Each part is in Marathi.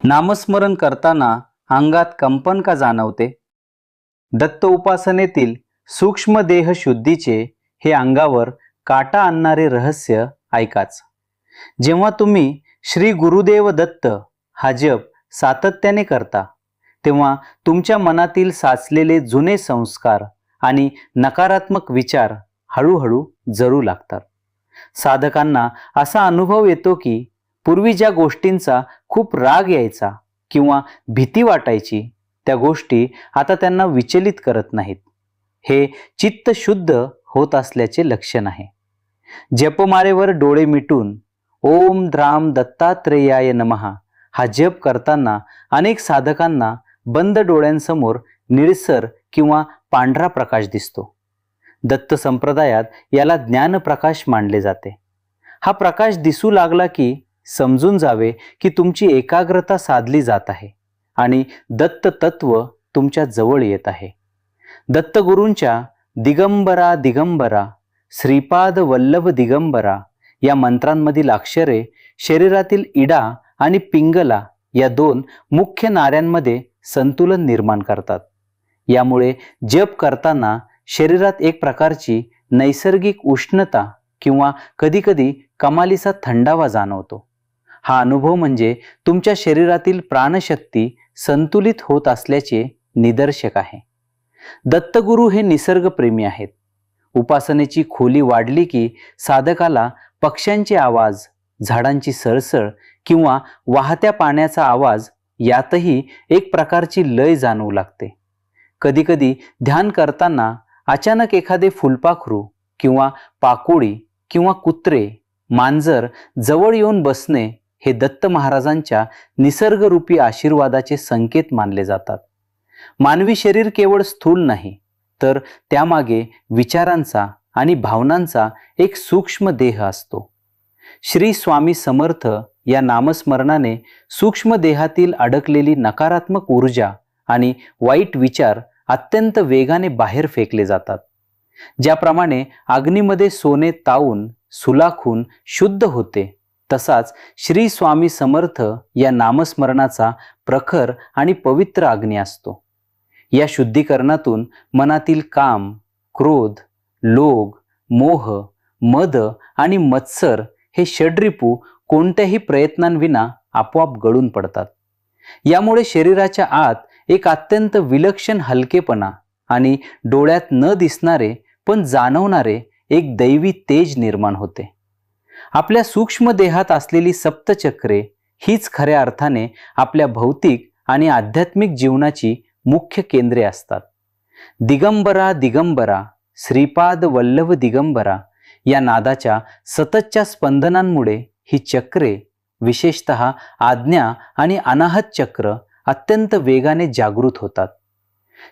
नामस्मरण करताना अंगात कंपन का जाणवते? दत्त उपासनेतील सूक्ष्म देह शुद्धीचे हे अंगावर काटा आणणारे रहस्य ऐकाच. जेव्हा तुम्ही श्री गुरुदेव दत्त हा जप सातत्याने करता, तेव्हा तुमच्या मनातील साचलेले जुने संस्कार आणि नकारात्मक विचार हळूहळू जळू लागतात. साधकांना असा अनुभव येतो की पूर्वी ज्या गोष्टींचा खूप राग यायचा किंवा भीती वाटायची, त्या गोष्टी आता त्यांना विचलित करत नाहीत. हे चित्त शुद्ध होत असल्याचे लक्षण आहे. जपमाळेवर डोळे मिटून ओम द्राम दत्तात्रेयाय नमः हा जप करताना अनेक साधकांना बंद डोळ्यांसमोर निळसर किंवा पांढरा प्रकाश दिसतो. दत्त संप्रदायात याला ज्ञानप्रकाश मानले जाते. हा प्रकाश दिसू लागला की समजून जावे की तुमची एकाग्रता साधली जात आहे आणि दत्त तत्व तुमच्या जवळ येत आहे. दत्तगुरूंच्या दिगंबरा दिगंबरा श्रीपाद वल्लभ दिगंबरा या मंत्रांमधील अक्षरे शरीरातील इडा आणि पिंगला या दोन मुख्य नाऱ्यांमध्ये संतुलन निर्माण करतात. यामुळे जप करताना शरीरात एक प्रकारची नैसर्गिक उष्णता किंवा कधीकधी कमालीचा थंडावा जाणवतो. हा अनुभव म्हणजे तुमच्या शरीरातील प्राणशक्ती संतुलित होत असल्याचे निदर्शक आहे. दत्तगुरू हे निसर्गप्रेमी आहेत. उपासनेची खोली वाढली की साधकाला पक्ष्यांचे आवाज, झाडांची सळसळ किंवा वाहत्या पाण्याचा आवाज यातही एक प्रकारची लय जाणवू लागते. कधीकधी ध्यान करताना अचानक एखादे फुलपाखरू किंवा पाकोळी किंवा कुत्रे, मांजर जवळ येऊन बसणे हे दत्त महाराजांच्या निसर्गरूपी आशीर्वादाचे संकेत मानले जातात. मानवी शरीर केवळ स्थूल नाही, तर त्यामागे विचारांचा आणि भावनांचा एक सूक्ष्म देह असतो. श्री स्वामी समर्थ या नामस्मरणाने सूक्ष्म देहातील अडकलेली नकारात्मक ऊर्जा आणि वाईट विचार अत्यंत वेगाने बाहेर फेकले जातात. ज्याप्रमाणे अग्नीमध्ये सोने तावून सुलाखून शुद्ध होते, तसाच श्री स्वामी समर्थ या नामस्मरणाचा प्रखर आणि पवित्र अग्नी असतो. या शुद्धीकरणातून मनातील काम, क्रोध, लोभ, मोह, मद आणि मत्सर हे षड्रिपू कोणत्याही प्रयत्नांविना आपोआप गळून पडतात. यामुळे शरीराच्या आत एक अत्यंत विलक्षण हलकेपणा आणि डोळ्यात न दिसणारे पण जाणवणारे एक दैवी तेज निर्माण होते. आपल्या सूक्ष्म देहात असलेली सप्तचक्रे हीच खऱ्या अर्थाने आपल्या भौतिक आणि आध्यात्मिक जीवनाची मुख्य केंद्रे असतात. दिगंबरा दिगंबरा श्रीपाद वल्लभ दिगंबरा या नादाच्या सततच्या स्पंदनांमुळे ही चक्रे, विशेषतः आज्ञा आणि अनाहत चक्र अत्यंत वेगाने जागृत होतात.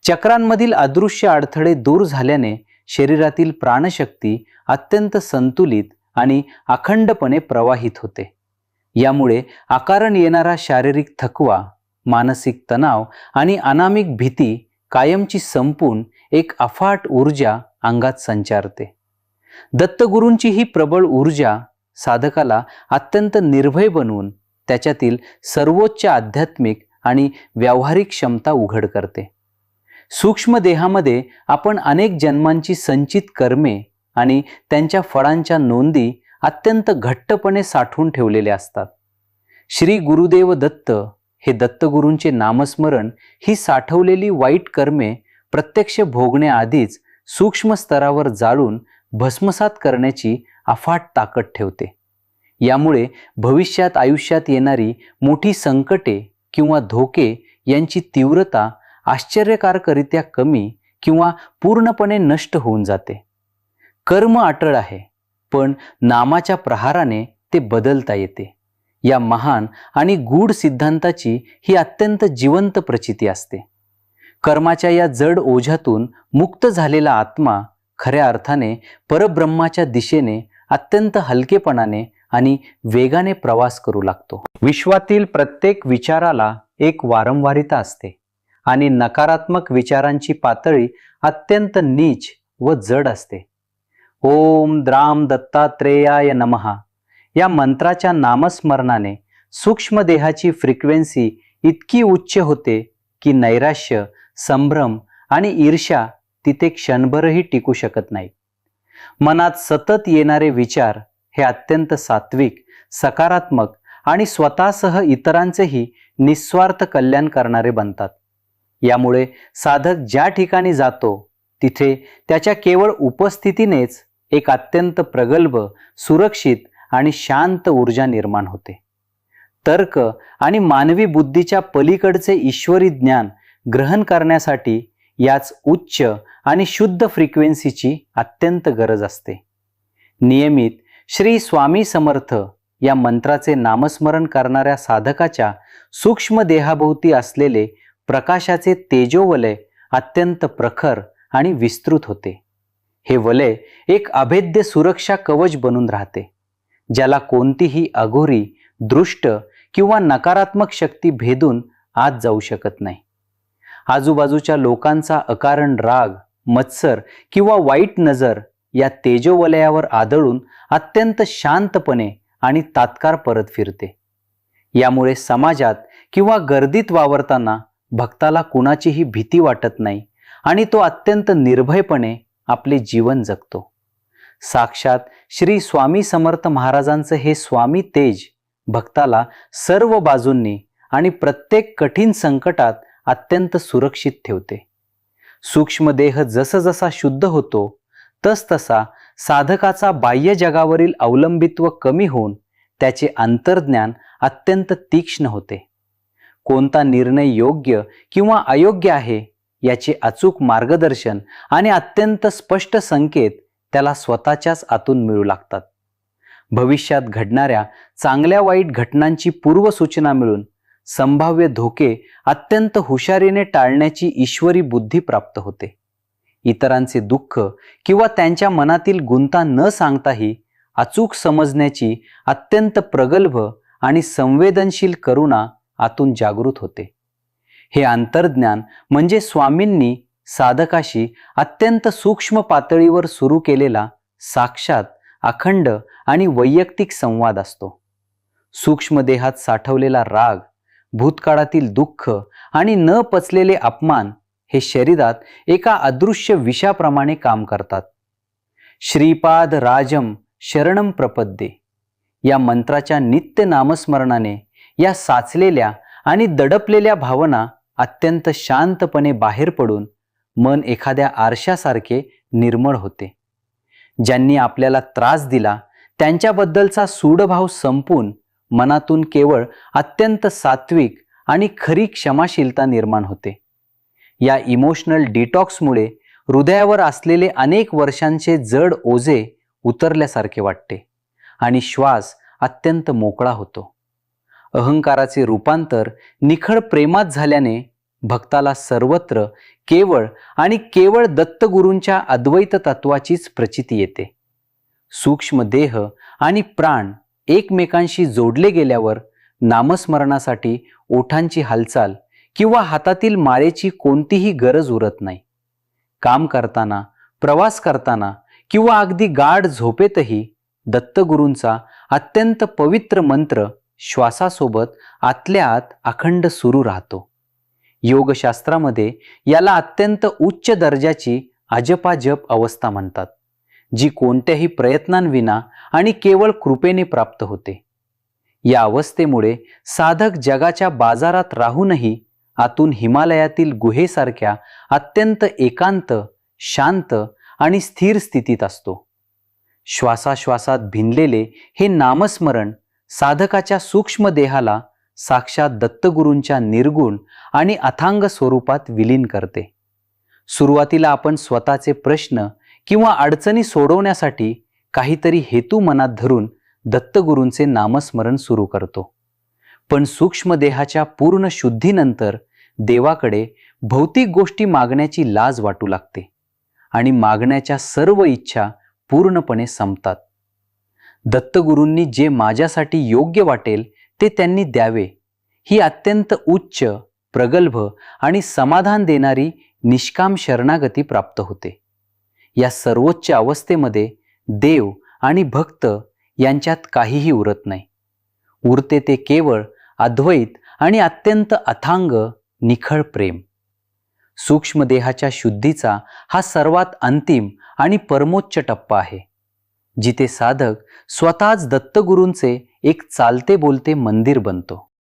चक्रांमधील अदृश्य अडथळे दूर झाल्याने शरीरातील प्राणशक्ती अत्यंत संतुलित आणि अखंडपणे प्रवाहित होते. यामुळे अकारण येणारा शारीरिक थकवा, मानसिक तणाव आणि अनामिक भीती कायमची संपून एक अफाट ऊर्जा अंगात संचारते. दत्तगुरूंची ही प्रबळ ऊर्जा साधकाला अत्यंत निर्भय बनवून त्याच्यातील सर्वोच्च आध्यात्मिक आणि व्यावहारिक क्षमता उघड करते. सूक्ष्म देहामध्ये आपण अनेक जन्मांची संचित कर्मे आणि त्यांच्या फळांच्या नोंदी अत्यंत घट्टपणे साठवून ठेवलेले असतात. श्री गुरुदेव दत्त हे दत्तगुरूंचे नामस्मरण ही साठवलेली वाईट कर्मे प्रत्यक्ष भोगण्याआधीच सूक्ष्म स्तरावर जाळून भस्मसात करण्याची अफाट ताकद ठेवते. यामुळे भविष्यात आयुष्यात येणारी मोठी संकटे किंवा धोके यांची तीव्रता आश्चर्यकारकरित्या कमी किंवा पूर्णपणे नष्ट होऊन जाते. कर्म अटळ आहे, पण नामाच्या प्रहाराने ते बदलता येते. या महान आणि गूढ सिद्धांताची ही अत्यंत जिवंत प्रचिती असते. कर्माच्या या जड ओझ्यातून मुक्त झालेला आत्मा खऱ्या अर्थाने परब्रह्माच्या दिशेने अत्यंत हलकेपणाने आणि वेगाने प्रवास करू लागतो. विश्वातील प्रत्येक विचाराला एक वारंवारिता असते आणि नकारात्मक विचारांची पातळी अत्यंत नीच व जड असते. ओम द्राम दत्तात्रेयाय नमः या मंत्राच्या नामस्मरणाने सूक्ष्म देहाची फ्रिक्वेन्सी इतकी उच्च होते की नैराश्य, संभ्रम आणि ईर्ष्या तिथे क्षणभरही टिकू शकत नाही. मनात सतत येणारे विचार हे अत्यंत सात्विक, सकारात्मक आणि स्वतःसह इतरांचेही निस्वार्थ कल्याण करणारे बनतात. यामुळे साधक ज्या ठिकाणी जातो तिथे त्याच्या केवळ उपस्थितीनेच एक अत्यंत प्रगल्भ, सुरक्षित आणि शांत ऊर्जा निर्माण होते. तर्क आणि मानवी बुद्धीच्या पलीकडचे ईश्वरी ज्ञान ग्रहण करण्यासाठी याच उच्च आणि शुद्ध फ्रिक्वेन्सीची अत्यंत गरज असते. नियमित श्री स्वामी समर्थ या मंत्राचे नामस्मरण करणाऱ्या साधकाच्या सूक्ष्म देहाभोवती असलेले प्रकाशाचे तेजोवलय अत्यंत प्रखर आणि विस्तृत होते. हे वलय एक अभेद्य सुरक्षा कवच बनून राहते, ज्याला कोणतीही अघोरी, दृष्ट किंवा नकारात्मक शक्ती भेदून आत जाऊ शकत नाही. आजूबाजूच्या लोकांचा अकारण राग, मत्सर किंवा वाईट नजर या तेजोवलयावर आदळून अत्यंत शांतपणे आणि तात्काळ परत फिरते. यामुळे समाजात किंवा गर्दीत वावरताना भक्ताला कुणाचीही भीती वाटत नाही आणि तो अत्यंत निर्भयपणे आपले जीवन जगतो. साक्षात श्री स्वामी समर्थ महाराजांचं हे स्वामी तेज भक्ताला सर्व बाजूंनी आणि प्रत्येक कठीण संकटात अत्यंत सुरक्षित ठेवते. सूक्ष्म देह जसजसा शुद्ध होतो तसतसा साधकाचा बाह्य जगावरील अवलंबित्व कमी होऊन त्याचे अंतर्ज्ञान अत्यंत तीक्ष्ण होते. कोणता निर्णय योग्य किंवा अयोग्य आहे याचे अचूक मार्गदर्शन आणि अत्यंत स्पष्ट संकेत त्याला स्वतःच्याच आतून मिळू लागतात. भविष्यात घडणाऱ्या चांगल्या वाईट घटनांची पूर्वसूचना मिळून संभाव्य धोके अत्यंत हुशारीने टाळण्याची ईश्वरी बुद्धी प्राप्त होते. इतरांचे दुःख किंवा त्यांच्या मनातील गुंता न सांगताही अचूक समजण्याची अत्यंत प्रगल्भ आणि संवेदनशील करुणा आतून जागृत होते. हे अंतर्ज्ञान म्हणजे स्वामींनी साधकाशी अत्यंत सूक्ष्म पातळीवर सुरू केलेला साक्षात, अखंड आणि वैयक्तिक संवाद असतो. सूक्ष्म देहात साठवलेला राग, भूतकाळातील दुःख आणि न पचलेले अपमान हे शरीरात एका अदृश्य विषाप्रमाणे काम करतात. श्रीपाद राजम शरणम प्रपद्ये या मंत्राच्या नित्य नामस्मरणाने या साचलेल्या आणि दडपलेल्या भावना अत्यंत शांतपणे बाहेर पडून मन एखाद्या आरशासारखे निर्मळ होते. ज्यांनी आपल्याला त्रास दिला त्यांच्याबद्दलचा सूडभाव संपून मनातून केवळ अत्यंत सात्विक आणि खरी क्षमाशीलता निर्माण होते. या इमोशनल डिटॉक्समुळे हृदयावर असलेले अनेक वर्षांचे जड ओझे उतरल्यासारखे वाटते आणि श्वास अत्यंत मोकळा होतो. अहंकाराचे रूपांतर निखळ प्रेमात झाल्याने भक्ताला सर्वत्र केवळ आणि केवळ दत्तगुरूंच्या अद्वैत तत्वाचीच प्रचिती येते. सूक्ष्म देह आणि प्राण एकमेकांशी जोडले गेल्यावर नामस्मरणासाठी ओठांची हालचाल किंवा हातातील माळेची कोणतीही गरज उरत नाही. काम करताना, प्रवास करताना किंवा अगदी गाढ झोपेतही दत्तगुरूंचा अत्यंत पवित्र मंत्र श्वासासोबत आतल्या आत अखंड सुरू राहतो. योगशास्त्रामध्ये याला अत्यंत उच्च दर्जाची अजपाजप अवस्था म्हणतात, जी कोणत्याही प्रयत्नांविना आणि केवळ कृपेने प्राप्त होते. या अवस्थेमुळे साधक जगाच्या बाजारात राहूनही आतून हिमालयातील गुहेसारख्या अत्यंत एकांत, शांत आणि स्थिर स्थितीत असतो. श्वासाश्वासात भिनलेले हे नामस्मरण साधकाच्या सूक्ष्म देहाला साक्षात दत्तगुरूंच्या निर्गुण आणि अथांग स्वरूपात विलीन करते. सुरुवातीला आपण स्वतःचे प्रश्न किंवा अडचणी सोडवण्यासाठी काहीतरी हेतू मनात धरून दत्तगुरूंचे नामस्मरण सुरू करतो. पण सूक्ष्म देहाच्या पूर्ण शुद्धीनंतर देवाकडे भौतिक गोष्टी मागण्याची लाज वाटू लागते आणि मागण्याच्या सर्व इच्छा पूर्णपणे संपतात. दत्तगुरूंनी जे माझ्यासाठी योग्य वाटेल ते त्यांनी द्यावे, ही अत्यंत उच्च, प्रगल्भ आणि समाधान देणारी निष्काम शरणागती प्राप्त होते. या सर्वोच्च अवस्थेमध्ये देव आणि भक्त यांच्यात काहीही उरत नाही. उरते ते केवळ अद्वैत आणि अत्यंत अथांग निखळ प्रेम. सूक्ष्म देहाच्या शुद्धीचा हा सर्वात अंतिम आणि परमोच्च टप्पा आहे, जिथे साधक स्वतःच दत्तगुरूंचे एक चालते बोलते मंदिर बनतो.